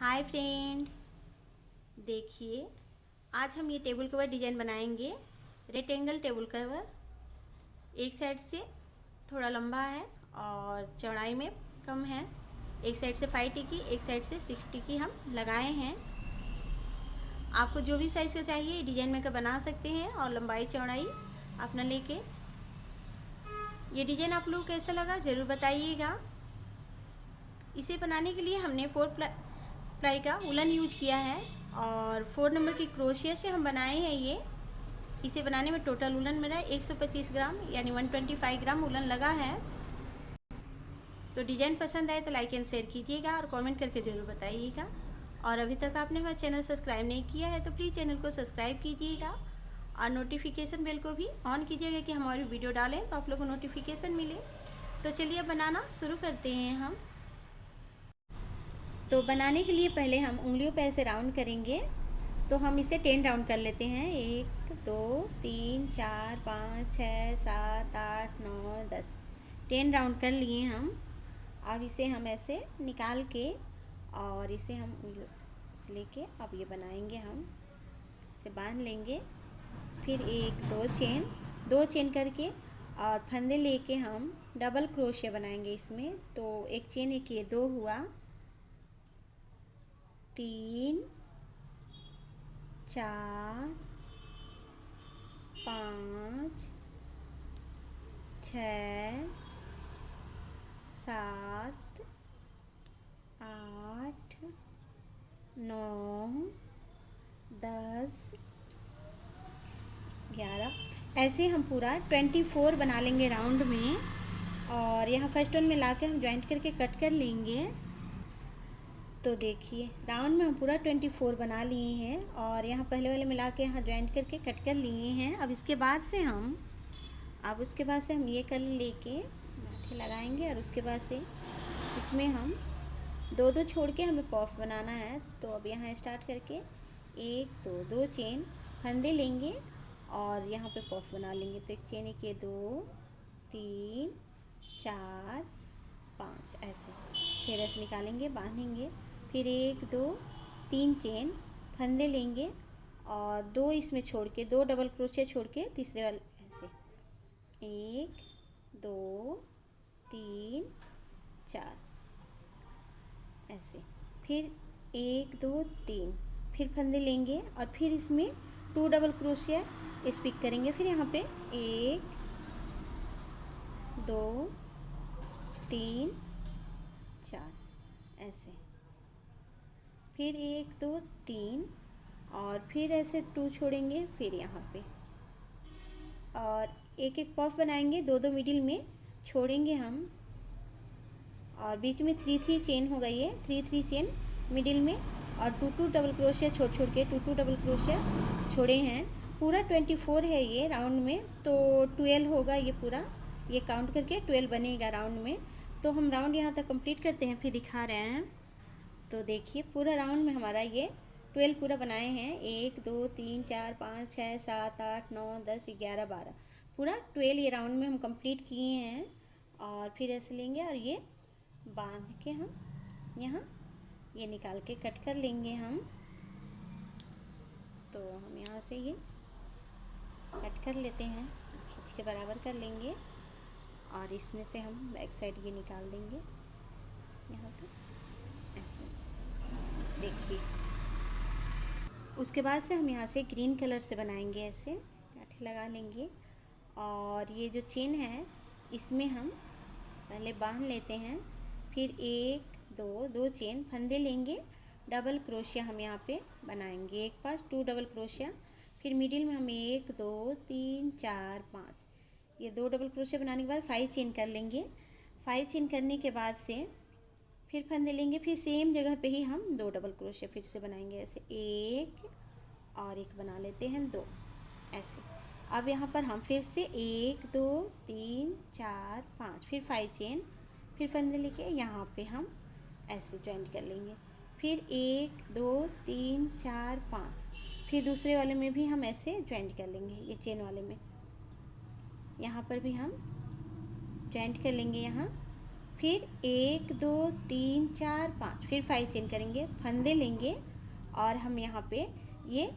Hi friend, देखिए आज हम ये टेबल कवर डिज़ाइन बनाएंगे। रेक्टेंगल टेबल कवर एक साइड से थोड़ा लंबा है और चौड़ाई में कम है। एक साइड से 5 टिकी, एक साइड से 6 टिकी हम लगाए हैं। आपको जो भी साइज़ का चाहिए डिज़ाइन में का बना सकते हैं और लंबाई चौड़ाई अपना लेके। ये डिज़ाइन आप लोग कैसा लगा ज़रूर बताइएगा। इसे बनाने के लिए हमने 4 प्लाई का वुलन यूज किया है और 4 नंबर की क्रोशिया से हम बनाए हैं ये। इसे बनाने में टोटल वुलन मेरा 125 ग्राम यानी 125 ग्राम वुलन लगा है। तो डिज़ाइन पसंद आए तो लाइक एंड शेयर कीजिएगा और कमेंट करके ज़रूर बताइएगा। और अभी तक आपने हमारा चैनल सब्सक्राइब नहीं किया है तो प्लीज़ चैनल को सब्सक्राइब कीजिएगा और नोटिफिकेशन बेल को भी ऑन कीजिएगा कि हमारी वीडियो डालें तो आप लोग को नोटिफिकेशन मिले। तो चलिए बनाना शुरू करते हैं हम। तो बनाने के लिए पहले हम उंगलियों पे ऐसे राउंड करेंगे। तो हम इसे 10 राउंड कर लेते हैं। 1 2 3 4 5 6 7 8 9 10 10 राउंड कर लिए हम। अब इसे हम ऐसे निकाल के और इसे हम उंगलियों से लेके अब ये बनाएंगे। हम इसे बांध लेंगे, फिर 1 2 चेन करके और फंदे लेके हम डबल क्रोशिया बनाएंगे इसमें। तो एक चेन, एक ये 2 हुआ, 3 4 5 6 7 8 9 10 11 ऐसे हम पूरा 24 बना लेंगे राउंड में। और यहाँ फर्स्ट वन में ला के हम ज्वाइंट करके कट कर लेंगे। तो देखिए राउंड में हम पूरा 24 बना लिए हैं और यहाँ पहले वाले मिला के यहाँ ज्वाइंट करके कट कर लिए हैं। अब उसके बाद से हम ये कलर लेके माथे लगाएंगे और उसके बाद से इसमें हम 2 छोड़ के हमें पफ बनाना है। तो अब यहाँ स्टार्ट करके 1 2 चेन फंदे लेंगे और यहाँ पे पफ बना लेंगे। तो एक चेन, एक ये 2 3 4 5 ऐसे, फिर ऐसे निकालेंगे, बांधेंगे, फिर 1 2 3 चेन फंदे लेंगे और 2 इसमें छोड़ के 2 डबल क्रोशिया छोड़ के तीसरे वाले ऐसे 1 2 3 4 ऐसे, फिर 1 2 3 फिर फंदे लेंगे और फिर इसमें 2 डबल क्रोशिया स्पिक करेंगे। फिर यहाँ पे 1 2 3 4 ऐसे, फिर 1 2 3 और फिर ऐसे 2 छोड़ेंगे, फिर यहाँ पे और एक एक पफ बनाएंगे, 2 मिडिल में छोड़ेंगे हम और बीच में 3 चेन हो गई है। 3 चेन मिडिल में और 2 डबल क्रोशिया छोड़ के 2 डबल क्रोशिया छोड़े हैं। पूरा 24 है ये राउंड में, तो 12 होगा ये पूरा, ये काउंट करके 12 बनेगा राउंड में। तो हम राउंड यहाँ तक कंप्लीट करते हैं, फिर दिखा रहे हैं। तो देखिए पूरा राउंड में हमारा ये 12 पूरा बनाए हैं। 1 2 3 4 5 6 7 8 9 10 11 12 पूरा 12 ये राउंड में हम कंप्लीट किए हैं। और फिर ऐसे लेंगे और ये बांध के हम यहाँ ये निकाल के कट कर लेंगे हम। तो हम यहाँ से ये कट कर लेते हैं, खींच के बराबर कर लेंगे और इसमें से हम बैक साइड ये निकाल देंगे यहाँ पे ऐसे। देखिए उसके बाद से हम यहाँ से ग्रीन कलर से बनाएंगे, ऐसे गांठें लगा लेंगे और ये जो चेन है इसमें हम पहले बांध लेते हैं। फिर 1 2 चेन फंदे लेंगे, डबल क्रोशिया हम यहाँ पे बनाएंगे, एक पास 2 डबल क्रोशिया, फिर मिडिल में हम 1 2 3 4 5 ये 2 डबल क्रोशिया बनाने के बाद 5 चेन कर लेंगे। 5 चेन करने के बाद से फिर फंदे लेंगे, फिर सेम जगह पे ही हम 2 डबल क्रोशिया फिर से बनाएंगे, ऐसे 1 और एक बना लेते हैं 2 ऐसे। अब यहाँ पर हम फिर से 1 2 3 4 5 फिर 5 चेन, फिर फंदे लेके यहाँ पे हम ऐसे ज्वाइंट कर लेंगे। फिर 1 2 3 4 5 फिर दूसरे वाले में भी हम ऐसे ज्वाइंट कर लेंगे, ये चेन वाले में यहाँ पर भी हम ज्वाइंट कर लेंगे यहाँ फिर 1 2 3 4 5, फिर 5 चेन करेंगे, फंदे लेंगे और हम यहाँ पे ये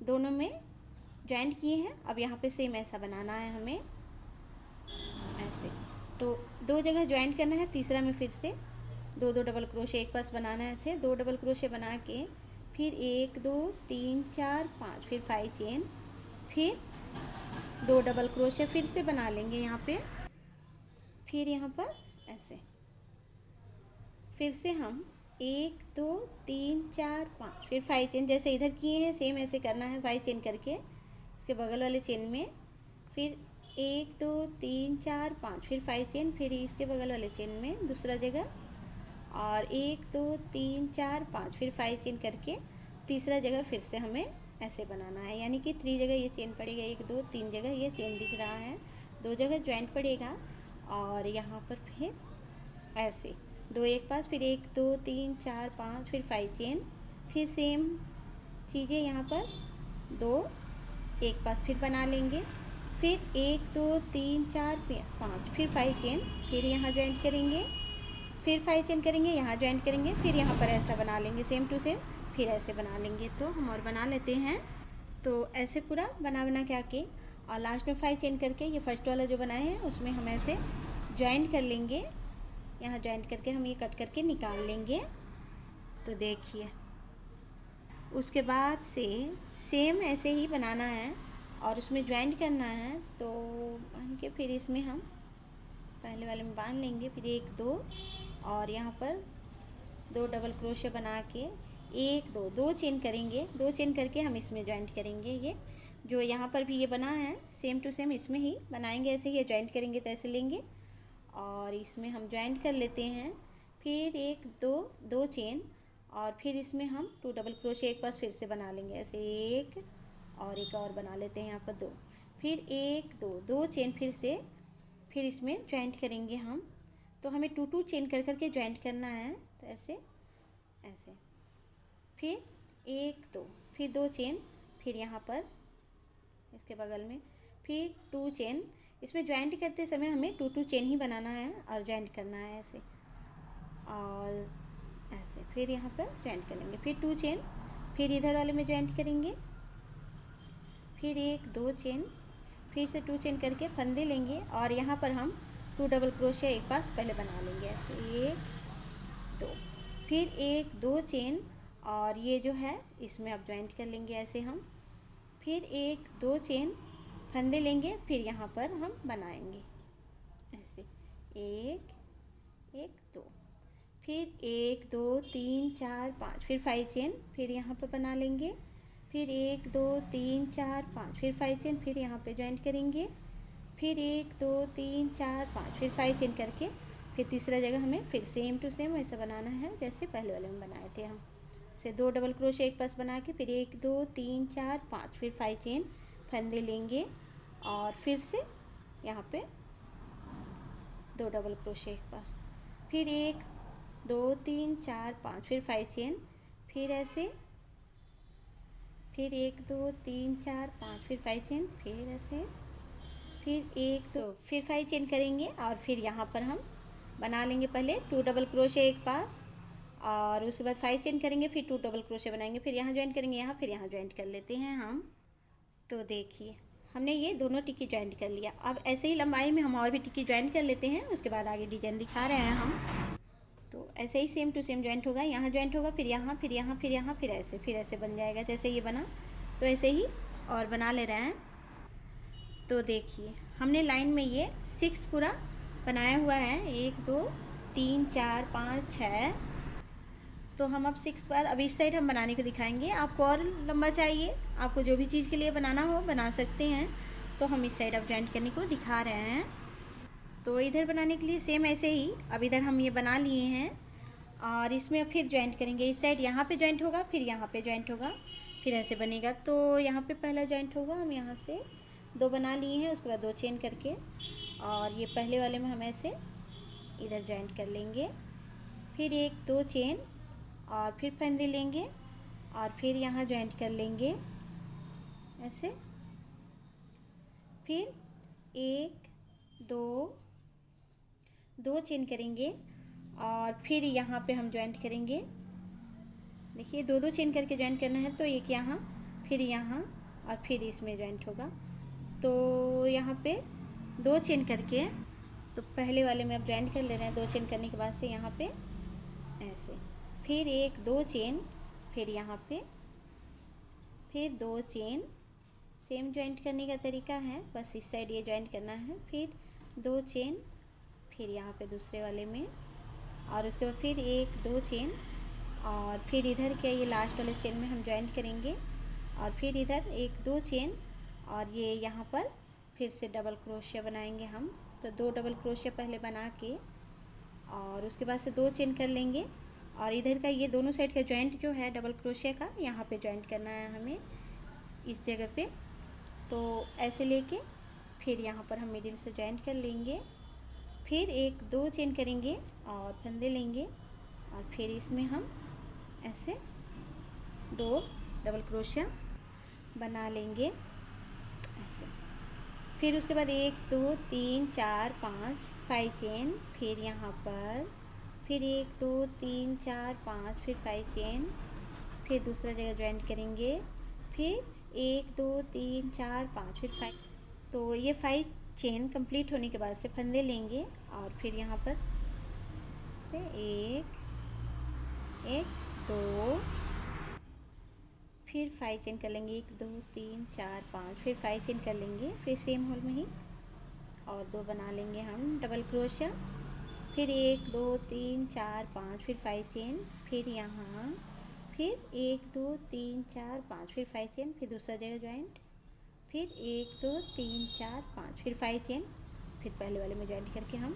दोनों में जॉइंट किए हैं। अब यहाँ पे सेम ऐसा बनाना है हमें, ऐसे। तो 2 जगह जॉइंट करना है, तीसरा में फिर से 2 2 डबल क्रोशे एक पास बनाना है, ऐसे 2 डबल क्रोशे बना के फिर 1 2 3 4 5, फिर 5 चेन, फिर 2 डबल क्रोशे फिर से बना लेंगे यहाँ पे, फिर यहाँ पर ऐसे, फिर से हम 1 2 3 4 5, फिर 5 चेन जैसे इधर किए हैं सेम ऐसे करना है, 5 चेन करके इसके बगल वाले चेन में, फिर 1 2 3 4 5, फिर 5 चेन, फिर इसके बगल वाले चेन में दूसरा जगह, और 1 2 3 4 5, फिर 5 चेन करके तीसरा जगह फिर से हमें ऐसे बनाना है। यानी कि 3 जगह ये चेन पड़ेगा, 1 2 3 जगह ये चेन दिख रहा है, 2 जगह ज्वाइंट पड़ेगा। और यहाँ पर फिर ऐसे 2 एक पास, फिर 1 2 3 4 5, फिर 5 चेन, फिर सेम चीज़ें यहाँ पर 2 एक पास फिर बना लेंगे, फिर 1 2 3 4 5, फिर 5 चेन, फिर यहाँ ज्वाइंट करेंगे, फिर 5 चेन करेंगे, यहाँ ज्वाइंट करेंगे, फिर यहाँ पर ऐसा बना लेंगे सेम टू सेम, फिर ऐसे बना लेंगे। तो हम और बना लेते हैं। तो ऐसे पूरा बना के आके और लास्ट में 5 चेन करके ये फर्स्ट वाला जो बनाए हैं उसमें हम ऐसे ज्वाइंट कर लेंगे, यहाँ ज्वाइंट करके हम ये कट करके निकाल लेंगे। तो देखिए उसके बाद से सेम ऐसे ही बनाना है और उसमें ज्वाइंट करना है। तो बांध के फिर इसमें हम पहले वाले में बांध लेंगे, फिर 1 2 और यहाँ पर 2 डबल क्रोशे बना के 1 2 2 चेन करेंगे, 2 चेन करके हम इसमें ज्वाइंट करेंगे। ये जो यहाँ पर भी ये बना है सेम टू सेम इसमें ही बनाएंगे, ऐसे ही ज्वाइंट करेंगे तो ऐसे लेंगे और इसमें हम ज्वाइंट कर लेते हैं। फिर 1 2 2 चेन और फिर इसमें हम 2 डबल क्रोशे एक पास फिर से बना लेंगे, ऐसे एक और एक और बना लेते हैं यहाँ पर 2, फिर 1 2 2 चेन फिर से, फिर इसमें ज्वाइंट करेंगे हम। तो हमें 2 2 चेन कर करके ज्वाइंट करना है, तो ऐसे ऐसे, फिर 1 2, फिर 2 चेन, फिर यहाँ पर इसके बगल में फिर 2 चेन। इसमें ज्वाइंट करते समय हमें 2 2 चेन ही बनाना है और ज्वाइंट करना है ऐसे और ऐसे, फिर यहाँ पर ज्वाइंट करेंगे, फिर 2 चेन, फिर इधर वाले में ज्वाइंट करेंगे, फिर 1 2 चेन, फिर से 2 चेन करके फंदे लेंगे और यहाँ पर हम 2 डबल क्रोशे एक पास पहले बना लेंगे, ऐसे 1 2, फिर 1 2 चेन और ये जो है इसमें अब ज्वाइंट कर लेंगे ऐसे हम, फिर 1 2 चेन फंदे लेंगे, फिर यहाँ पर हम बनाएंगे ऐसे 1 1 2, फिर 1 2 3 4 5, फिर 5 चेन, फिर यहाँ पर बना लेंगे, फिर 1 2 3 4 5, फिर 5 चेन, फिर यहाँ पे ज्वाइंट करेंगे, फिर 1 2 3 4 5, फिर 5 चेन करके फिर तीसरा जगह हमें फिर सेम टू सेम ऐसा बनाना है जैसे पहले वाले में बनाए थे हम, से 2 डबल क्रोशे एक पास बना के फिर 1 2 3 4 5, फिर 5 चेन फंदे लेंगे और फिर से यहाँ पे 2 डबल क्रोशे एक पास, फिर 1 2 3 4 5, फिर 5 चेन, फिर ऐसे, फिर 1 2 3 4 5, फिर 5 चेन, फिर ऐसे, फिर 1 2, फिर 5 चेन करेंगे और फिर यहाँ पर हम बना लेंगे पहले 2 डबल क्रोशे एक पास और उसके बाद 5 चेन करेंगे, फिर 2 डबल क्रोशे बनाएंगे, फिर यहाँ ज्वाइंट करेंगे, यहाँ फिर यहाँ ज्वाइंट कर लेते हैं हम। तो देखिए हमने ये दोनों टिक्की ज्वाइंट कर लिया। अब ऐसे ही लंबाई में हम और भी टिक्की ज्वाइंट कर लेते हैं, उसके बाद आगे डिजाइन दिखा रहे हैं हम। तो ऐसे ही सेम टू सेम ज्वाइंट होगा, यहाँ ज्वाइंट होगा, फिर यहाँ फिर यहाँ फिर यहाँ फिर ऐसे बन जाएगा जैसे ये बना। तो ऐसे ही और बना ले रहे हैं। तो देखिए हमने लाइन में ये 6 पूरा बनाया हुआ है, 1 2 3 4 5 6। तो हम अब 6 बाद अब इस साइड हम बनाने को दिखाएंगे। आपको और लंबा चाहिए, आपको जो भी चीज़ के लिए बनाना हो बना सकते हैं। तो हम इस साइड अब ज्वाइंट करने को दिखा रहे हैं। तो इधर बनाने के लिए सेम ऐसे ही अब इधर हम ये बना लिए हैं और इसमें अब फिर ज्वाइंट करेंगे। इस साइड यहाँ पे ज्वाइंट होगा, फिर यहाँ पे ज्वाइंट होगा, फिर ऐसे बनेगा। तो यहाँ पे पहला ज्वाइंट होगा, हम यहाँ से 2 बना लिए हैं, उसके बाद 2 चेन करके और ये पहले वाले में हम ऐसे इधर ज्वाइंट कर लेंगे, फिर 1 2 चेन और फिर फंदे लेंगे और फिर यहाँ ज्वाइंट कर लेंगे ऐसे, फिर 1 2 2 चेन करेंगे और फिर यहाँ पे हम ज्वाइंट करेंगे। देखिए 2 चेन करके ज्वाइंट करना है, तो एक यहाँ, फिर यहाँ और फिर इसमें ज्वाइंट होगा। तो यहाँ पे 2 चेन करके, तो पहले वाले में अब ज्वाइंट कर ले रहे हैं। 2 चेन करने के बाद से यहाँ पे ऐसे, फिर 1-2 चेन, फिर यहाँ पे फिर 2 चेन। सेम ज्वाइंट करने का तरीका है, बस इस साइड ये ज्वाइंट करना है। फिर 2 चेन, फिर यहाँ पे दूसरे वाले में, और उसके बाद फिर 1-2 चेन, और फिर इधर क्या ये लास्ट वाले चेन में हम ज्वाइंट करेंगे, और फिर इधर 1-2 चेन, और ये यहाँ पर फिर से डबल क्रोशिया बनाएंगे हम। तो 2 डबल क्रोशिया पहले बना के, और उसके बाद से 2 चेन कर लेंगे, और इधर का ये दोनों साइड का ज्वाइंट जो है डबल क्रोशिया का, यहाँ पे ज्वाइंट करना है हमें इस जगह पे। तो ऐसे लेके फिर यहाँ पर हम मिडिल से ज्वाइंट कर लेंगे, फिर 1-2 चेन करेंगे और फंदे लेंगे, और फिर इसमें हम ऐसे 2 डबल क्रोशिया बना लेंगे ऐसे। फिर उसके बाद 1-2-3-4-5 5 चेन, फिर यहाँ पर फिर 1-2-3-4-5 फिर 5 चेन, फिर दूसरा जगह ज्वाइंट करेंगे, फिर 1-2-3-4-5 फिर 5। तो ये 5 चेन कंप्लीट होने के बाद से फंदे लेंगे, और फिर यहाँ पर से 1-1-2, फिर 5 चेन कर लेंगे, 1-2-3-4-5 फिर 5 चेन कर लेंगे, फिर सेम होल में ही और 2 बना लेंगे हम डबल क्रोशिया, फिर 1-2-3-4-5 फिर 5 चेन, फिर यहाँ फिर 1-2-3-4-5 फिर 5 चेन, फिर दूसरा जगह ज्वाइंट, फिर 1-2-3-4-5 फिर 5 चेन, फिर पहले वाले में ज्वाइंट करके हम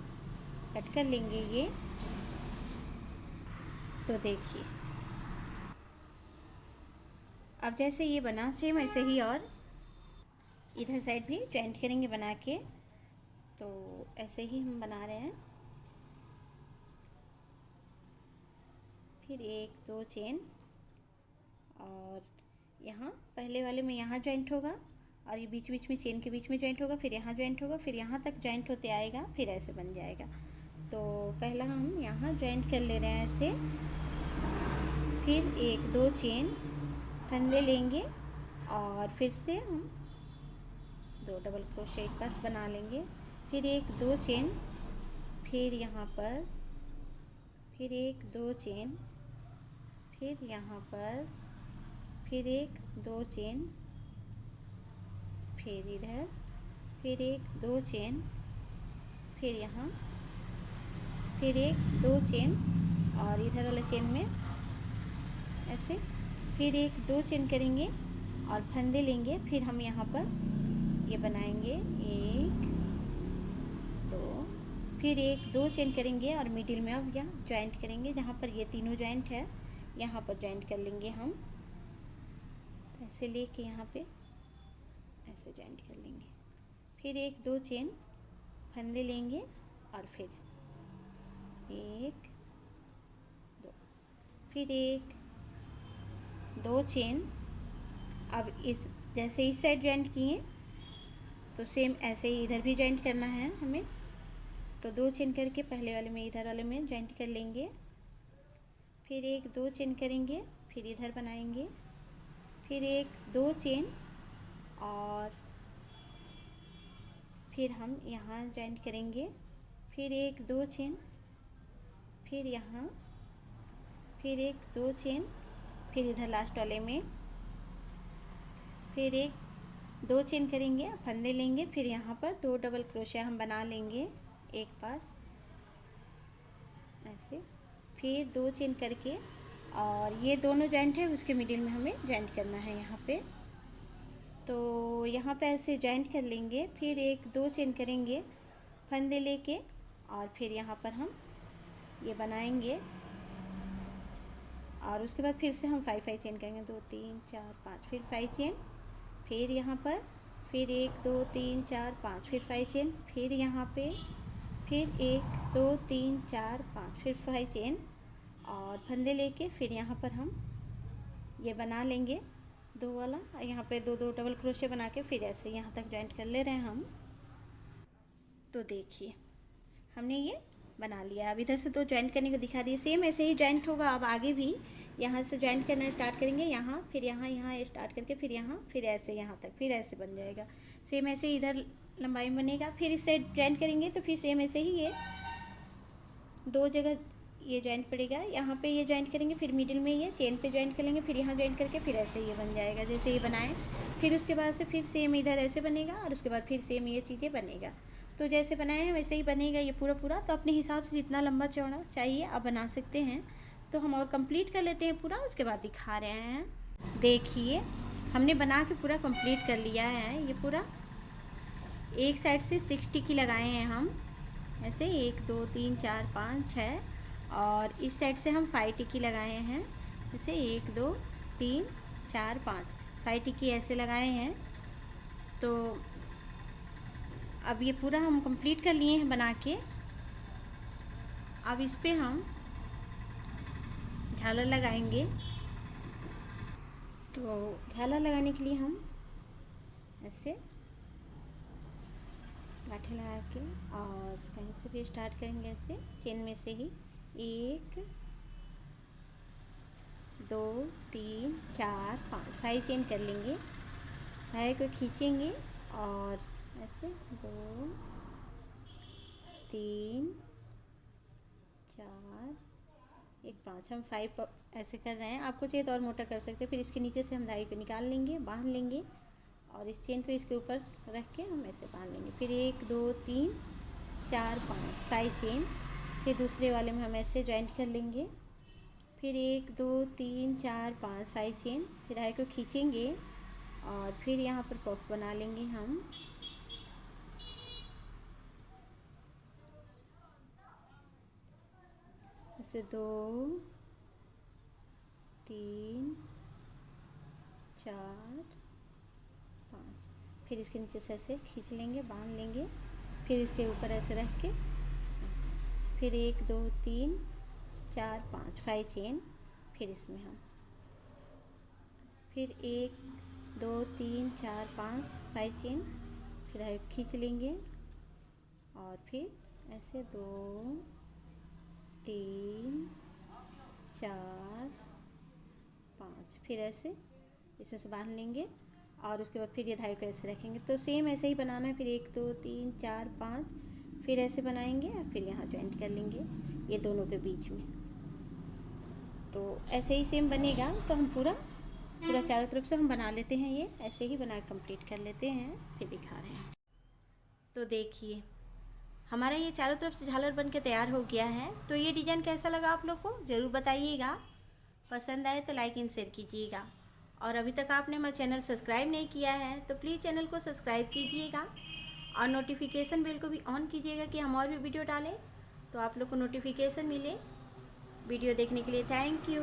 कट कर लेंगे ये। तो देखिए अब जैसे ये बना, सेम ऐसे ही और इधर साइड भी ज्वाइंट करेंगे बना के। तो ऐसे ही हम बना रहे हैं। फिर 1-2 चेन, और यहाँ पहले वाले में यहाँ ज्वाइंट होगा, और ये बीच बीच में चेन के बीच में ज्वाइंट होगा, फिर यहाँ ज्वाइंट होगा, फिर यहाँ तक ज्वाइंट होते आएगा, फिर ऐसे बन जाएगा। तो पहला हम यहाँ ज्वाइंट कर ले रहे हैं ऐसे, फिर 1-2 चेन फंदे लेंगे, और फिर से हम 2 डबल क्रोशिया एक पास बना लेंगे, फिर 1-2 चेन, फिर यहाँ पर फिर 1-2 चेन, फिर यहाँ पर फिर 1-2 चेन, फिर इधर फिर 1-2 चेन, फिर यहाँ फिर 1-2 चेन, और इधर वाले चेन में ऐसे फिर 1-2 चेन करेंगे और फंदे लेंगे, फिर हम यहाँ पर ये बनाएंगे 1-2, फिर 1-2 चेन करेंगे, और मिडिल में अब यहाँ ज्वाइंट करेंगे, जहाँ पर ये तीनों ज्वाइंट है यहाँ पर ज्वाइंट कर लेंगे हम। तो ऐसे लेके यहाँ पे ऐसे ज्वाइंट कर लेंगे, फिर 1-2 चेन फंदे लेंगे, और फिर 1-2, फिर 1-2 चेन। अब इस जैसे इस साइड ज्वाइंट किए, तो सेम ऐसे ही इधर भी ज्वाइंट करना है हमें। तो 2 चेन करके पहले वाले में इधर वाले में ज्वाइंट कर लेंगे, फिर 1-2 चेन करेंगे, फिर इधर बनाएंगे, फिर 1-2 चेन, और फिर हम यहाँ ज्वाइंट करेंगे, फिर 1-2 चेन, फिर यहाँ फिर 1-2 चेन, फिर इधर लास्ट वाले में फिर 1-2 चेन करेंगे, फंदे लेंगे, फिर यहाँ पर 2 डबल क्रोशिया हम बना लेंगे एक पास ऐसे, फिर 2 चेन करके, और ये दोनों ज्वाइंट है उसके मिडिल में हमें ज्वाइंट करना है यहाँ पे। तो यहाँ पे ऐसे ज्वाइंट कर लेंगे, फिर 1-2 चेन करेंगे फंदे लेके, और फिर यहाँ पर हम ये बनाएंगे, और उसके बाद फिर से हम 5 चेन करेंगे, 2-3-4-5 फिर 5 चेन, फिर यहाँ पर फिर 1-2-3-4-5 फिर 5 चेन, फिर यहाँ पे फिर 1-2-3-4-5 फिर 5 चेन, और फंदे लेके फिर यहाँ पर हम ये बना लेंगे 2 वाला, यहाँ पे 2-2 डबल क्रोशिया बना के फिर ऐसे यहाँ तक ज्वाइंट कर ले रहे हैं हम। तो देखिए हमने ये बना लिया। अब इधर से तो जॉइंट करने को दिखा दिए, सेम ऐसे ही जॉइंट होगा। अब आगे भी यहाँ से जॉइंट करना स्टार्ट करेंगे, यहाँ फिर यहाँ स्टार्ट करके फिर यहाँ फिर ऐसे यहाँ तक, फिर ऐसे बन जाएगा। सेम ऐसे ही इधर लंबाई में बनेगा। फिर इस साइड जॉइंट करेंगे तो फिर सेम ऐसे ही ये 2 जगह ये जॉइंट पड़ेगा। यहाँ पे ये जॉइंट करेंगे, फिर मिडिल में ये चेन पे जॉइंट कर लेंगे, फिर यहाँ जॉइंट करके फिर ऐसे ये बन जाएगा जैसे ये बनाए। फिर उसके बाद से फिर सेम इधर ऐसे बनेगा और उसके बाद फिर सेम ये चीज़ें बनेगा। तो जैसे बनाए हैं वैसे ही बनेगा ये पूरा। तो अपने हिसाब से जितना लंबा चौड़ा चाहिए आप बना सकते हैं। तो हम और कंप्लीट कर लेते हैं पूरा, उसके बाद दिखा रहे हैं। देखिए हमने बना के पूरा कंप्लीट कर लिया है। ये पूरा एक साइड से 6 टिकी लगाए हैं हम ऐसे 1 2 3 4 5 6, और इस साइड से हम 5 टिकी लगाए हैं जैसे 1 2 3 4 5 टिकी ऐसे लगाए हैं। तो अब ये पूरा हम कंप्लीट कर लिए हैं बना के। अब इस पे हम झालर लगाएंगे। तो झालर लगाने के लिए हम ऐसे गाठे लगा के और कहीं से भी स्टार्ट करेंगे ऐसे चेन में से ही 1 2 3 4 5 चेन कर लेंगे। धागे को खींचेंगे और ऐसे 2 3 4 1 5 हम 5 ऐसे कर रहे हैं। आपको चाहिए तो और मोटा कर सकते हैं। फिर इसके नीचे से हम धागे को निकाल लेंगे, बांध लेंगे और इस चेन को इसके ऊपर रख के हम ऐसे बांध लेंगे। फिर 1 2 3 4 5 चेन, फिर दूसरे वाले में हम ऐसे जॉइंट कर लेंगे। फिर 1 2 3 4 5 चेन, फिर धागे को खींचेंगे और फिर यहाँ पर पफ बना लेंगे हम। ऐसे 2 3 4 5, फिर इसके नीचे से ऐसे खींच लेंगे, बांध लेंगे, फिर इसके ऊपर ऐसे रख के फिर 1 2 3 4 5 चेन, फिर इसमें हम फिर 1 2 3 4 5 चेन, फिर खींच लेंगे और फिर ऐसे 2 3 4 5, फिर ऐसे इसमें से बांध लेंगे और उसके बाद फिर ये धागे को ऐसे रखेंगे। तो सेम ऐसे ही बनाना है। फिर 1 2 3 4 5, फिर ऐसे बनाएंगे और फिर यहाँ जॉइंट कर लेंगे ये दोनों के बीच में। तो ऐसे ही सेम बनेगा। तो हम पूरा चारों तरफ से हम बना लेते हैं, ये ऐसे ही बना कंप्लीट कर लेते हैं, फिर दिखा रहे हैं। तो देखिए हमारा ये चारों तरफ से झालर बन के तैयार हो गया है। तो ये डिज़ाइन कैसा लगा आप लोग को ज़रूर बताइएगा। पसंद आए तो लाइक एंड शेयर कीजिएगा। और अभी तक आपने मेरा चैनल सब्सक्राइब नहीं किया है तो प्लीज़ चैनल को सब्सक्राइब कीजिएगा और नोटिफिकेशन बेल को भी ऑन कीजिएगा कि हम और भी वीडियो डालें तो आप लोग को नोटिफिकेशन मिले। वीडियो देखने के लिए थैंक यू।